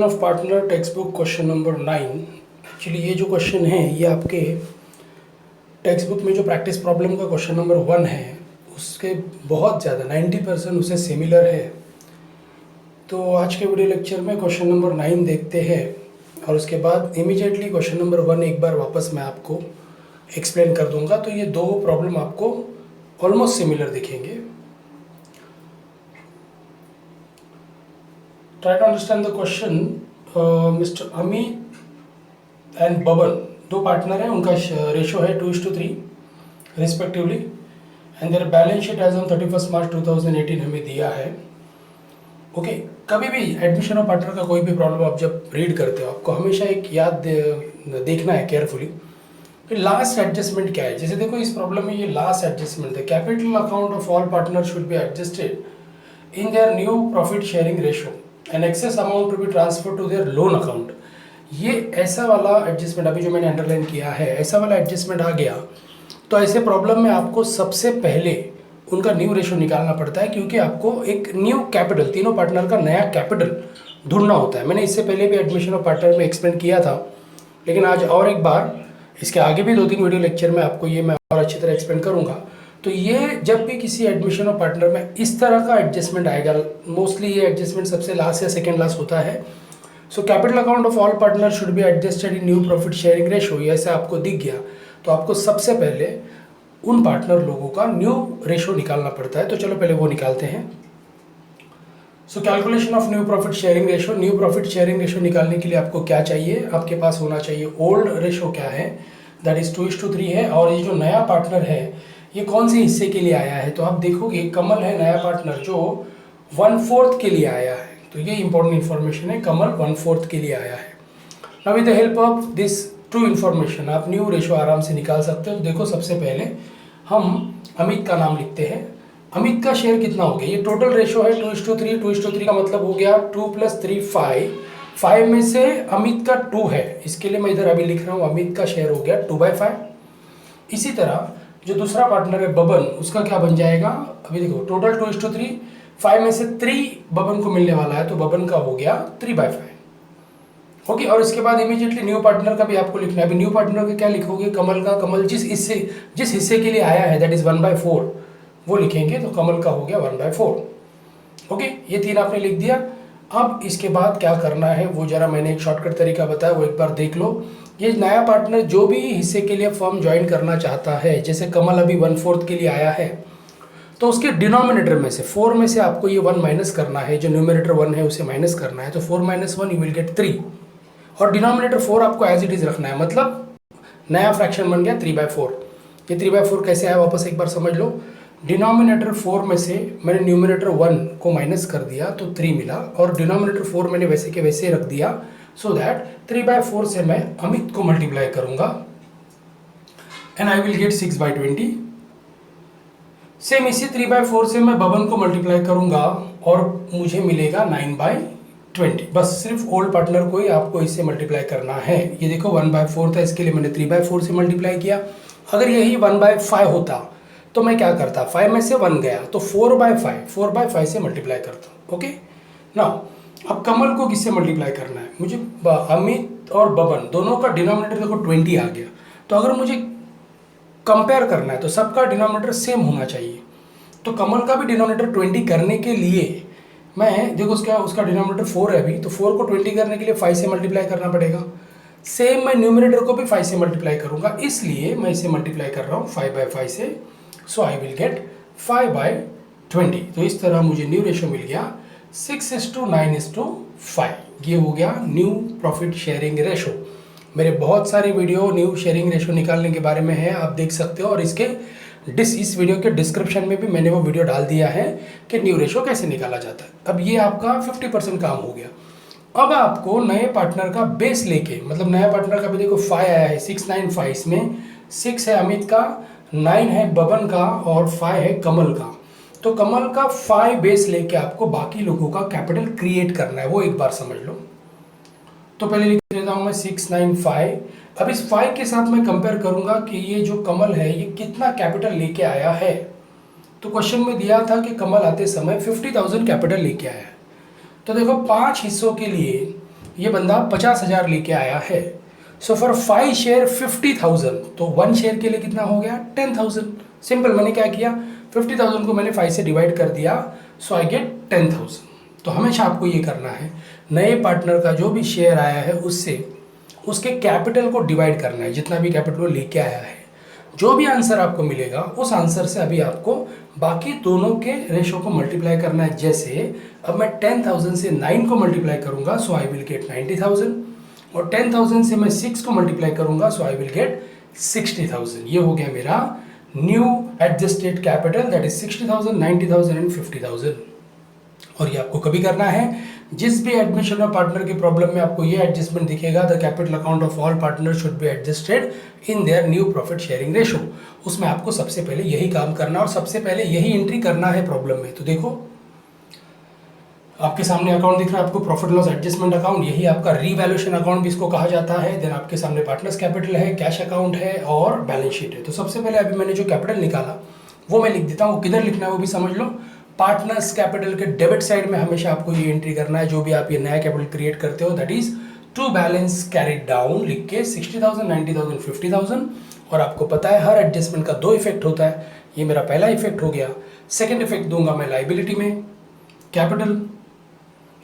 Calculation of partner text book question number 9। Actually ये जो question है ये आपके टेक्स्ट बुक में जो प्रैक्टिस प्रॉब्लम का क्वेश्चन नंबर 1 है उसके बहुत ज़्यादा 90% उससे सिमिलर है। तो आज के वीडियो लेक्चर में क्वेश्चन नंबर 9 देखते हैं और उसके बाद इमीडिएटली क्वेश्चन नंबर 1 एक बार वापस मैं आपको एक्सप्लेन कर दूंगा। तो ये दो प्रॉब्लम आपको ऑलमोस्ट सिमिलर दिखेंगे। Try to understand the question. Mr. Amit and Baban दो पार्टनर हैं, उनका रेशो है 2:3 respectively and their balance sheet as on 31 March 2018 हमें दिया है। ओके कभी भी एडमिशन ऑफ पार्टनर का कोई भी प्रॉब्लम आप जब रीड करते हो आपको हमेशा एक याद देखना है केयरफुली कि लास्ट एडजस्टमेंट क्या है। जैसे देखो इस प्रॉब्लम में ये लास्ट एडजस्टमेंट है, capital account of all partner should be adjusted in their new profit sharing ratio and excess amount to be transfer to their loan account. ये ऐसा वाला एडजस्टमेंट अभी जो मैंने अंडरलाइन किया है, ऐसा वाला एडजस्टमेंट आ गया तो ऐसे प्रॉब्लम में आपको सबसे पहले उनका न्यू रेशो निकालना पड़ता है, क्योंकि आपको एक न्यू कैपिटल, तीनों पार्टनर का नया कैपिटल ढूंढना होता है। मैंने इससे पहले भी एडमिशन ऑफ पार्टनर में एक्सप्लेन किया था, लेकिन आज और एक बार इसके आगे भी 2-3 वीडियो लेक्चर में आपको ये मैं और अच्छी तरह एक्सप्लेन करूँगा। तो ये जब भी किसी एडमिशन ऑफ पार्टनर में इस तरह का एडजस्टमेंट आएगा, मोस्टली ये एडजस्टमेंट सबसे लास्ट या सेकेंड लास्ट होता है। So capital account of all partner should be adjusted in new profit sharing ratio, ये ऐसे आपको दिख गया तो आपको सबसे पहले उन पार्टनर लोगों का न्यू रेशो निकालना पड़ता है। तो चलो पहले वो निकालते हैं। So calculation of new profit sharing ratio. New profit sharing ratio निकालने के लिए आपको क्या चाहिए, आपके पास होना चाहिए ओल्ड रेशो क्या है, दैट इज 2:3 है। और ये जो नया पार्टनर है ये कौन से हिस्से के लिए आया है, तो आप देखोगे कमल है नया पार्टनर जो 1/4 के लिए आया है। तो ये इंपॉर्टेंट इन्फॉर्मेशन है, कमल 1/4 के लिए आया है। Now with the help of this true information आप न्यू रेशो आराम से निकाल सकते हो। तो देखो सबसे पहले हम अमित का नाम लिखते हैं। अमित का शेयर कितना हो गया, ये टोटल रेशो है 2:3। 2:3 का मतलब हो गया 2 + 3 5। 5 में से अमित का 2 है, इसके लिए मैं इधर अभी लिख रहा हूँ अमित का शेयर हो गया 2/5। इसी तरह जो दूसरा पार्टनर है बबन, उसका क्या बन जाएगा, अभी देखो टोटल 2:3, 5 में से 3 बबन को मिलने वाला है तो बबन का हो गया 3/5। ओके और इसके बाद इमीडिएटली न्यू पार्टनर का भी आपको लिखना है। अभी न्यू पार्टनर का क्या लिखोगे, कमल का, कमल जिस हिस्से के लिए आया है दैट इज 1/4 वो लिखेंगे तो कमल का हो गया 1/4। ओके ये 3 आपने लिख दिया। अब इसके बाद क्या करना है वो जरा मैंने एक शॉर्टकट तरीका बताया वो एक बार देख लो। ये नया पार्टनर जो भी हिस्से के लिए फर्म ज्वाइन करना चाहता है, जैसे कमल अभी 1/4 के लिए आया है तो उसके डिनोमिनेटर में से 4 में से आपको ये 1 माइनस करना है, जो न्यूमरेटर 1 है उसे माइनस करना है। तो 4 - 1 यू विल गेट 3 और डिनोमिनेटर 4 आपको एज इट इज रखना है, मतलब नया फ्रैक्शन बन गया 3/4। ये 3/4 कैसे आया वापस एक बार समझ लो। डिनोमिनेटर 4 में से मैंने न्यूमरेटर 1 को माइनस कर दिया तो 3 मिला और डिनोमिनेटर 4 मैंने वैसे के वैसे रख दिया, सो दैट 3/4 से मैं अमित को मल्टीप्लाई करूंगा and I will get 6/20। Same इसी 3/4 से मैं बबन को मल्टीप्लाई करूंगा और मुझे मिलेगा 9/20। बस सिर्फ ओल्ड पार्टनर को ही आपको इससे मल्टीप्लाई करना है। ये देखो 1/4 था, इसके लिए मैंने 3/4 से मल्टीप्लाई किया। अगर यही 1/5 होता तो मैं क्या करता, 5 में से 1 गया तो 4/5 से मल्टीप्लाई करता। ओके नाउ अब कमल को किससे मल्टीप्लाई करना है, मुझे अमित और बबन दोनों का डिनोमिनेटर देखो 20 आ गया। तो अगर मुझे कंपेयर करना है तो सबका डिनोमिनेटर सेम होना चाहिए। तो कमल का भी डिनोमिनेटर 20 करने के लिए मैं देखो उसका डिनोमिनेटर 4 है अभी, तो 4 को 20 करने के लिए 5 से मल्टीप्लाई करना पड़ेगा। सेम मैं न्यूमरेटर को भी 5 से मल्टीप्लाई करूंगा, इसलिए मैं इसे मल्टीप्लाई कर रहा हूँ 5/5 से। सो आई विल गेट 5/20। तो इस तरह मुझे न्यू रेशो मिल गया 6:9:5। ये हो गया न्यू प्रॉफिट शेयरिंग रेशो। मेरे बहुत सारे वीडियो न्यू शेयरिंग रेशो निकालने के बारे में है, आप देख सकते हो। और इस वीडियो के डिस्क्रिप्शन में भी मैंने वो वीडियो डाल दिया है कि न्यू रेशो कैसे निकाला जाता है। अब ये आपका 50% काम हो गया। अब आपको नए पार्टनर का बेस लेके, मतलब नया पार्टनर का भी देखो 5 आया है 695, इसमें 6 है अमित का, 9 है बबन का और 5 है कमल का। तो कमल का 5 बेस लेके आपको बाकी लोगों का कैपिटल क्रिएट करना है, वो एक बार समझ लो। तो पहले लिख देता हूं मैं 695। अब इस 5 के साथ मैं कंपेयर करूंगा कि ये जो कमल है ये कितना कैपिटल लेके आया है। तो क्वेश्चन में दिया था कि कमल आते समय 50,000 कैपिटल लेके आया है। तो देखो 5 हिस्सों के लिए ये बंदा 50,000 लेके आया है। सो फॉर 5 शेयर 50,000, तो 1 शेयर के लिए कितना हो गया 10,000। सिंपल, मैंने क्या किया 50,000 को मैंने 5 से डिवाइड कर दिया, सो आई गेट 10,000। तो हमेशा आपको ये करना है, नए पार्टनर का जो भी शेयर आया है उससे उसके कैपिटल को डिवाइड करना है, जितना भी कैपिटल लेके आया है। जो भी आंसर आपको मिलेगा उस आंसर से अभी आपको बाकी दोनों के रेशो को मल्टीप्लाई करना है। जैसे अब मैं 10,000 से 9 को मल्टीप्लाई करूंगा, सो आई विल गेट 90,000, और 10,000 से मैं 6 को मल्टीप्लाई करूंगा, सो आई विल गेट 60,000। ये हो गया मेरा new adjusted capital, that is 60,000, 90,000 and 50,000। और ये आपको कभी करना है, जिस भी एडमिशन ऑफ पार्टनर की प्रॉब्लम में आपको ये एडजस्टमेंट दिखेगा, the capital account of all partner should be adjusted in their new profit sharing ratio, उसमें आपको सबसे पहले यही काम करना और सबसे पहले यही एंट्री करना है प्रॉब्लम में। तो देखो आपके सामने अकाउंट दिख रहा है आपको, प्रॉफिट लॉस एडजस्टमेंट अकाउंट, यही आपका रीवैल्यूएशन अकाउंट भी इसको कहा जाता है। देन आपके सामने पार्टनर्स कैपिटल है, कैश अकाउंट है और बैलेंस शीट है। तो सबसे पहले अभी मैंने जो कैपिटल निकाला वो मैं लिख देता हूँ, किधर लिखना है वो भी समझ लो। पार्टनर्स कैपिटल के डेबिट साइड में हमेशा आपको ये एंट्री करना है, जो भी आप ये नया कैपिटल क्रिएट करते हो, that is to balance carried down लिख के 60,000, 90,000, 50,000। और आपको पता है हर एडजस्टमेंट का 2 इफेक्ट होता है, ये मेरा पहला इफेक्ट हो गया। सेकेंड इफेक्ट दूंगा मैं लाइबिलिटी में, कैपिटल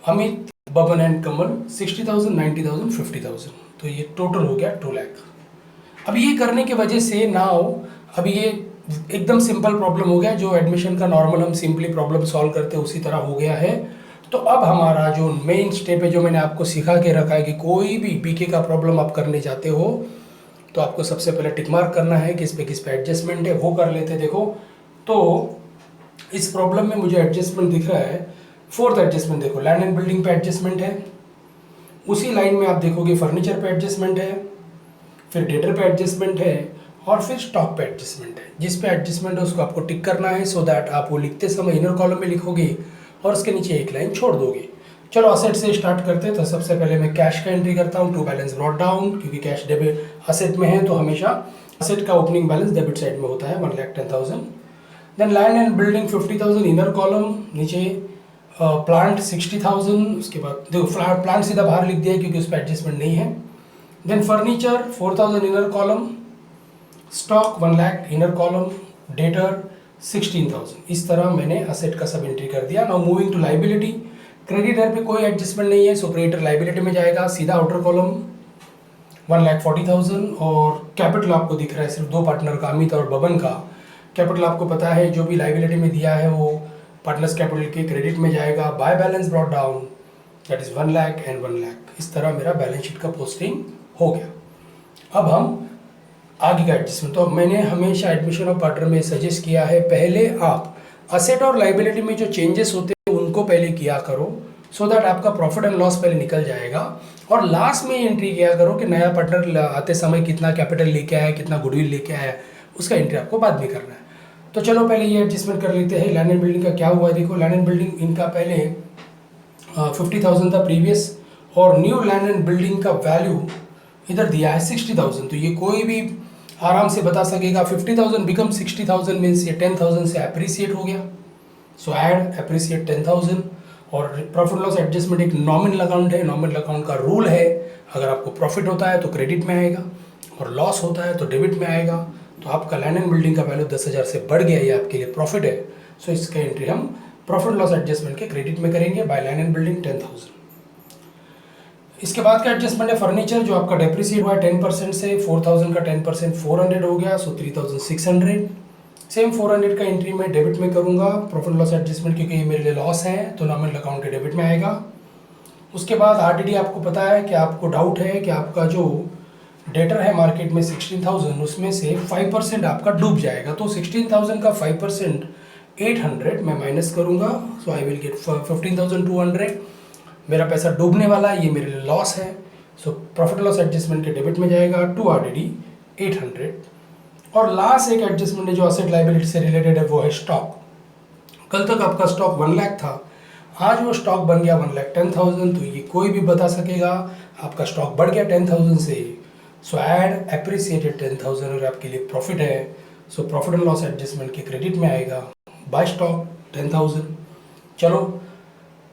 अमित, बबन एंड कमल 60,000, 90,000, 50,000, तो ये टोटल हो गया 2 लाख। अब ये करने की वजह से नाउ अभी ये एकदम सिंपल प्रॉब्लम हो गया, जो एडमिशन का नॉर्मल हम सिंपली प्रॉब्लम सॉल्व करते हैं उसी तरह हो गया है। तो अब हमारा जो मेन स्टेप है, जो मैंने आपको सिखा के रखा है कि कोई भी पीके का प्रॉब्लम आप करने जाते हो तो आपको सबसे पहले टिक मार्क करना है किस पे एडजस्टमेंट है, वो कर लेते हैं। देखो तो इस प्रॉब्लम में मुझे एडजस्टमेंट दिख रहा है, 4th एडजस्टमेंट देखो, लैंड एंड बिल्डिंग पे एडजस्टमेंट है। उसी लाइन में आप देखोगे फर्नीचर पे एडजस्टमेंट है, फिर डेटर पे एडजस्टमेंट है और फिर स्टॉक पे एडजस्टमेंट है। जिस पे एडजस्टमेंट है उसको आपको टिक करना है, सो दैट आप वो लिखते समय इनर कॉलम में लिखोगे और उसके नीचे एक लाइन छोड़ दोगे। चलो असेट से स्टार्ट करते हैं। तो सबसे पहले मैं कैश का एंट्री करता हूँ, टू बैलेंस ब्रॉट डाउन, क्योंकि कैश डेबिट असेट में है तो हमेशा असेट का ओपनिंग बैलेंस डेबिट साइड में होता है 1,10,000। Then land and building 50,000 inner column, नीचे प्लांट 60,000, उसके बाद देखो प्लांट सीधा बाहर लिख दिया क्योंकि उस पर एडजस्टमेंट नहीं है। Then furniture 4,000 inner column, stock 1 lakh inner column, debtor 16,000। इस तरह मैंने असेट का सब एंट्री कर दिया। Now moving to liability, creditor पे कोई एडजस्टमेंट नहीं है, सो क्रेडिटर लाइबिलिटी में जाएगा, सीधा आउटर कॉलम 1,40,000। और कैपिटल आपको दिख रहा है सिर्फ 2 पार्टनर का, अमित और बबन का। कैपिटल आपको पता है जो भी लाइबिलिटी में दिया है वो पार्टनर्स कैपिटल के क्रेडिट में जाएगा। By balance brought down, that is 1 lakh and 1 lakh. इस तरह मेरा बैलेंस शीट का पोस्टिंग हो गया। अब हम आगे का एडजस्टमेंट, तो मैंने हमेशा एडमिशन ऑफ पार्टनर में सजेस्ट किया है पहले आप असेट और लाइबिलिटी में जो चेंजेस होते हैं उनको पहले किया करो, सो दैट आपका प्रॉफिट एंड लॉस पहले निकल जाएगा। और लास्ट में एंट्री किया करो कि नया पार्टनर आते समय कितना कैपिटल लेके आया, कितना गुडविल लेके आया, उसका एंट्री आपको बाद में करना है। तो चलो पहले ये एडजस्टमेंट कर लेते हैं। लैंड एंड बिल्डिंग का क्या हुआ है, देखो लैंड एंड बिल्डिंग इनका पहले 50,000 था प्रीवियस, और न्यू लैंड एंड बिल्डिंग का वैल्यू इधर दिया है 60,000। तो ये कोई भी आराम से बता सकेगा 50,000 बिकम 60,000 मीन्स ये 10,000 से अप्रिसिएट हो गया। सो ऐड अप्रिसिएट 10,000। और प्रॉफिट लॉस एडजस्टमेंट एक नॉमिनल अकाउंट है, नॉमिनल अकाउंट का रूल है, अगर आपको प्रॉफिट होता है तो क्रेडिट में आएगा और लॉस होता है तो डेबिट में आएगा। तो आपका लैंड एंड बिल्डिंग का वैल्यू 10,000 से बढ़ गया, ये आपके लिए प्रॉफिट है। सो इसका एंट्री हम प्रॉफिट लॉस एडजस्टमेंट के क्रेडिट में करेंगे, बाय लैंड एंड बिल्डिंग 10,000। इसके बाद का एडजस्टमेंट है फर्नीचर, जो आपका डेप्रिसिएट हुआ है 10% से, 4,000 का 10% 400 हो गया, सो 3,600। सेम 400 का एंट्री मैं डेबिट में करूंगा प्रॉफिट लॉस एडजस्टमेंट, क्योंकि ये मेरे लिए लॉस है तो नॉमिनल अकाउंट के डेबिट में आएगा। उसके बाद आरडीडी, आपको पता है कि आपको डाउट है कि आपका जो डेटर है मार्केट में 16,000, उसमें से 5% आपका डूब जाएगा। तो 16,000 का 5% 800 मैं माइनस करूंगा, सो आई विल गेट 15,200। मेरा पैसा डूबने वाला है, ये मेरे लिए लॉस है। सो प्रॉफिट लॉस एडजस्टमेंट के डेबिट में जाएगा टू आरडीडी 800। और लास्ट एक एडजस्टमेंट है जो असेट लाइबिलिटी से रिलेटेड है, वो है स्टॉक। कल तक आपका स्टॉक 1 लाख था, आज वो स्टॉक बन गया 1,10,000। तो ये कोई भी बता सकेगा आपका स्टॉक बढ़ गया 10,000 से, सो ऐड एप्रिसिएटेड 10,000 और आपके लिए प्रॉफिट है। So profit and loss adjustment के क्रेडिट में आएगा, बाय स्टॉक 10,000। चलो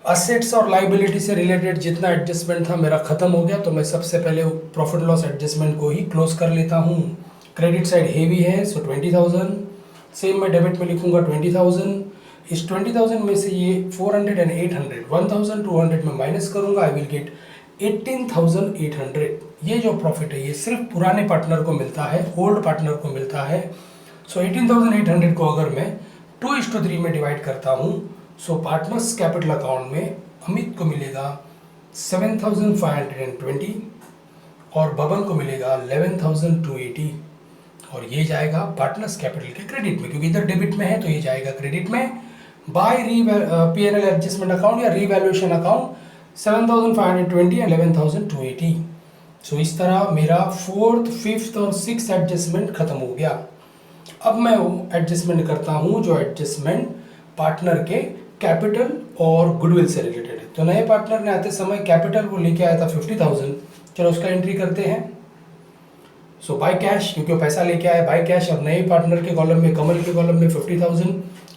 असेट्स और लाइबिलिटी से रिलेटेड जितना एडजस्टमेंट था मेरा खत्म हो गया, तो मैं सबसे पहले प्रॉफिट लॉस एडजस्टमेंट को ही क्लोज कर लेता हूँ। क्रेडिट साइड हेवी है, सो 20,000। सेम मैं डेबिट में लिखूंगा 20,000। इस 20,000 में से ये 400 एंड 800 1,200 में माइनस करूंगा, आई विल गेट 18,800। ये जो प्रॉफिट है ये सिर्फ पुराने पार्टनर को मिलता है, ओल्ड पार्टनर को मिलता है। सो 18,800 को अगर मैं 2:3 में डिवाइड करता हूँ, सो पार्टनर्स कैपिटल अकाउंट में अमित को मिलेगा 7,520 और बबन को मिलेगा 11,280, और ये जाएगा पार्टनर्स कैपिटल के क्रेडिट में, क्योंकि इधर डेबिट में है तो ये जाएगा क्रेडिट में। बाय P&L एडजस्टमेंट अकाउंट या रीवैल्यूएशन अकाउंट 7,520 एंड 11,280। सो इस तरह मेरा 4th, 5th और 6th एडजस्टमेंट खत्म हो गया। अब मैं वो एडजस्टमेंट करता हूँ जो एडजस्टमेंट पार्टनर के कैपिटल और गुडविल से रिलेटेड है। तो नए पार्टनर ने आते समय कैपिटल वो लेके आया था 50,000, चलो उसका एंट्री करते हैं। सो बाय कैश, क्योंकि वो पैसा लेके आया बाय कैश, और नए पार्टनर के कॉलम में, कमल के कॉलम में 50,000,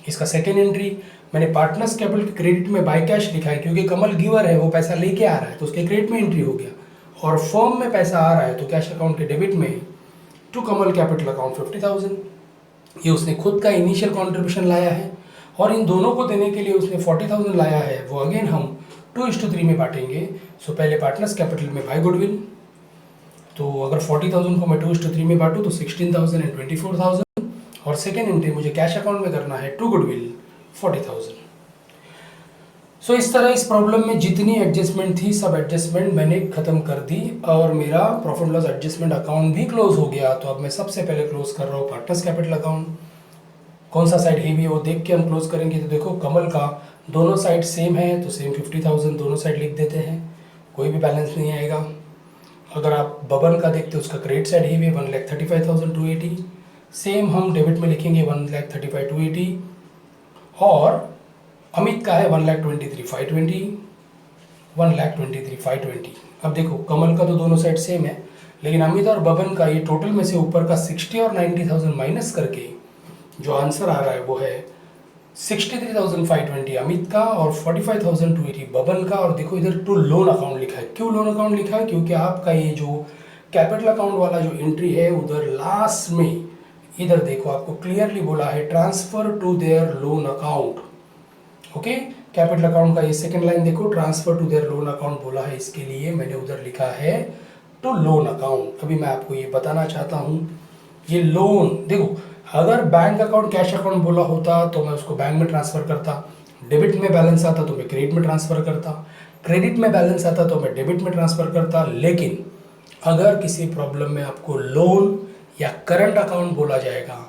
इसका सेकेंड एंट्री। मैंने पार्टनर्स कैपिटल के क्रेडिट में बाय कैश लिखा है, क्योंकि कमल गिवर है, वो पैसा लेके आ रहा है तो उसके क्रेडिट में एंट्री हो गया, और फर्म में पैसा आ रहा है तो कैश अकाउंट के डेबिट में टू कमल कैपिटल अकाउंट 50,000। ये उसने खुद का इनिशियल कॉन्ट्रीब्यूशन लाया है, और इन दोनों को देने के लिए उसने 40,000 लाया है, वो अगेन हम 2:3 में बांटेंगे। सो पहले पार्टनर्स कैपिटल में बाय गुडविल, तो अगर 40,000 को मैं 2:3 में बांटूँ तो 16,000 एंड 24,000, और सेकेंड एंट्री मुझे कैश अकाउंट में करना है टू गुडविल 40,000। सो इस तरह इस प्रॉब्लम में जितनी एडजस्टमेंट थी सब एडजस्टमेंट मैंने खत्म कर दी, और मेरा प्रॉफिट लॉस एडजस्टमेंट अकाउंट भी क्लोज हो गया। तो अब मैं सबसे पहले क्लोज कर रहा हूँ पार्टनर्स कैपिटल अकाउंट। कौन सा साइड हेवी है वो देख के हम क्लोज करेंगे। तो देखो कमल का दोनों साइड सेम है, तो सेम 50,000 दोनों साइड लिख देते हैं, कोई भी बैलेंस नहीं आएगा। अगर आप बबन का देखते हो उसका क्रेडिट साइड हेवी है 1,35,280, सेम हम डेबिट में लिखेंगे 1,35,280, और अमित का है 1,23,520 1,23,520। अब देखो कमल का तो दोनों साइड सेम है, लेकिन अमित और बबन का ये टोटल में से ऊपर का 60 और 90,000 माइनस करके जो आंसर आ रहा है वो है 63,520 अमित का और 45,280 बबन का। और देखो इधर टू लोन अकाउंट लिखा है। क्यों लोन अकाउंट लिखा है? क्योंकि आपका ये जो कैपिटल अकाउंट वाला जो एंट्री है उधर लास्ट में, इधर देखो आपको क्लियरली बोला है transfer to their loan account. Okay, capital account का ये सेकंड लाइन देखो, transfer to their loan account बोला है, इसके लिए मैंने उधर लिखा है टू लोन अकाउंट। अभी मैं आपको ये बताना चाहता हूँ, ये लोन देखो, अगर बैंक अकाउंट कैश अकाउंट बोला होता तो मैं उसको बैंक में ट्रांसफर करता, डेबिट में बैलेंस आता तो मैं क्रेडिट में ट्रांसफर करता, क्रेडिट में बैलेंस आता तो मैं डेबिट में ट्रांसफर करता। लेकिन अगर किसी प्रॉब्लम में आपको लोन या करंट अकाउंट बोला जाएगा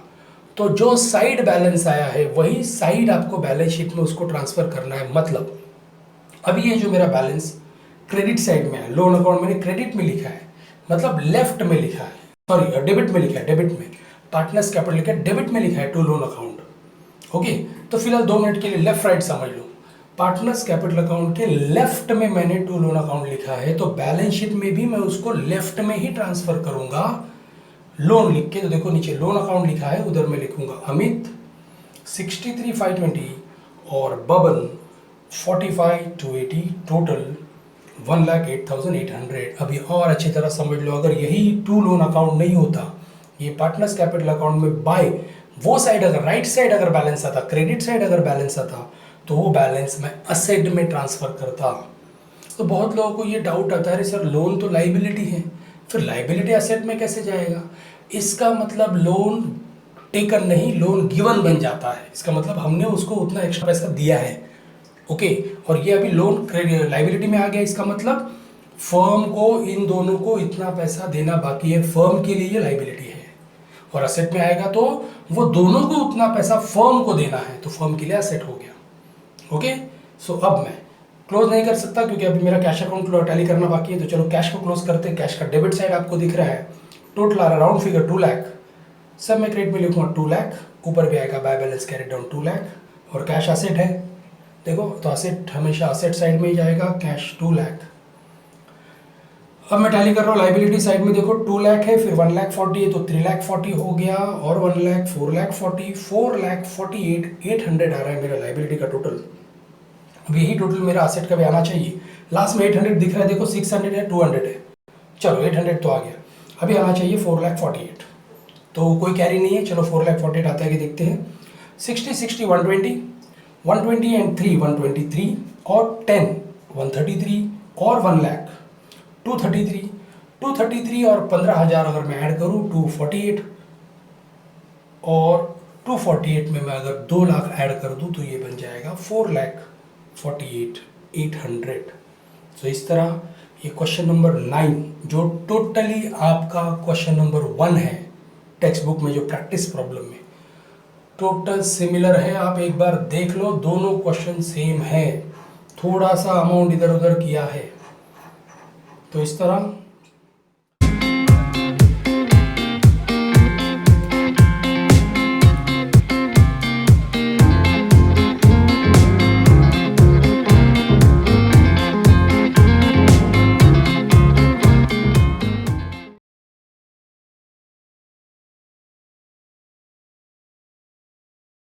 तो जो साइड बैलेंस आया है वही साइड आपको बैलेंस शीट में उसको ट्रांसफर करना है। मतलब अभी ये जो मेरा बैलेंस क्रेडिट साइड में है, लोन अकाउंट मैंने क्रेडिट में लिखा है, मतलब लेफ्ट में लिखा है, सॉरी डेबिट में लिखा है, डेबिट में पार्टनर्स कैपिटल लिखा है, डेबिट में लिखा है टू लोन अकाउंट। ओके, तो फिलहाल 2 मिनट के लिए लेफ्ट राइट समझ लो। पार्टनर्स कैपिटल अकाउंट के लेफ्ट में मैंने टू लोन अकाउंट लिखा है, तो बैलेंस शीट में भी मैं उसको लेफ्ट में ही ट्रांसफर करूंगा लोन लिख के। तो देखो नीचे लोन अकाउंट लिखा है, उधर मैं लिखूंगा अमित 63,520 और बबन 45,280, टोटल 1,08,800। अभी और अच्छी तरह समझ लो, अगर यही टू लोन अकाउंट नहीं होता, ये पार्टनर्स कैपिटल अकाउंट में बाय वो साइड अगर राइट साइड अगर बैलेंस आता, क्रेडिट साइड अगर बैलेंस आता, तो वो बैलेंस मैं असेट में ट्रांसफर करता। तो बहुत लोगों को ये डाउट आता है सर लोन तो लाइबिलिटी है, फिर लाइबिलिटी असेट में कैसे जाएगा? इसका मतलब लोन टेकन नहीं, लोन गिवन बन जाता है। इसका मतलब हमने उसको उतना एक्स्ट्रा पैसा दिया है। ओके, और ये अभी लोन लाइबिलिटी में आ गया, इसका मतलब फर्म को इन दोनों को इतना पैसा देना बाकी है, फर्म के लिए ये लाइबिलिटी है। और असेट में आएगा तो वो दोनों को उतना पैसा फर्म को देना है, तो फर्म के लिए असेट हो गया। ओके, सो अब मैं क्लोज नहीं कर सकता क्योंकि अभी मेरा कैश अकाउंट टैली करना बाकी है। तो चलो कैश को क्लोज करते हैं। कैश का डेबिट साइड आपको दिख रहा है, टोटल आ रहा है राउंड फिगर 2 लाख, सब मैं क्रेडिट में लिखूंगा 2 लाख, ऊपर भी आएगा by balance carried down 2 lakh, और कैश असेट है देखो, तो असेट हमेशा असेट साइड में ही जाएगा, कैश 2 लाख। अब मैं टैली कर रहा हूँ लाइबिलिटी साइड में, देखो 2 लाख है, फिर 1,40,000 है तो 3,40,000 हो गया, और 1 लाख 4,40,000 4,48,800 आ रहा है मेरा लाइबिलिटी का टोटल। अब यही टोटल मेरा असेट का भी आना चाहिए। लास्ट में 800 दिख रहा है, देखो 600 है, 200 है, चलो 800 तो आ गया। अभी आना चाहिए 4,48,000, तो कोई कैरी नहीं है। चलो 4,48,000 आता है कि देखते हैं। 60 60 120, 120 एंड 3 123 और 10 133 और 1 लाख 233 और 15,000 अगर मैं ऐड करूँ 248, और 248 में मैं अगर 2 लाख ऐड कर दूँ तो ये बन जाएगा 4,48,800। तो इस तरह ये क्वेश्चन नंबर 9 जो टोटली आपका क्वेश्चन नंबर 1 है टेक्स्ट बुक में, जो प्रैक्टिस प्रॉब्लम में टोटल सिमिलर है। आप एक बार देख लो, दोनों क्वेश्चन सेम है, थोड़ा सा अमाउंट इधर उधर किया है। तो इस तरह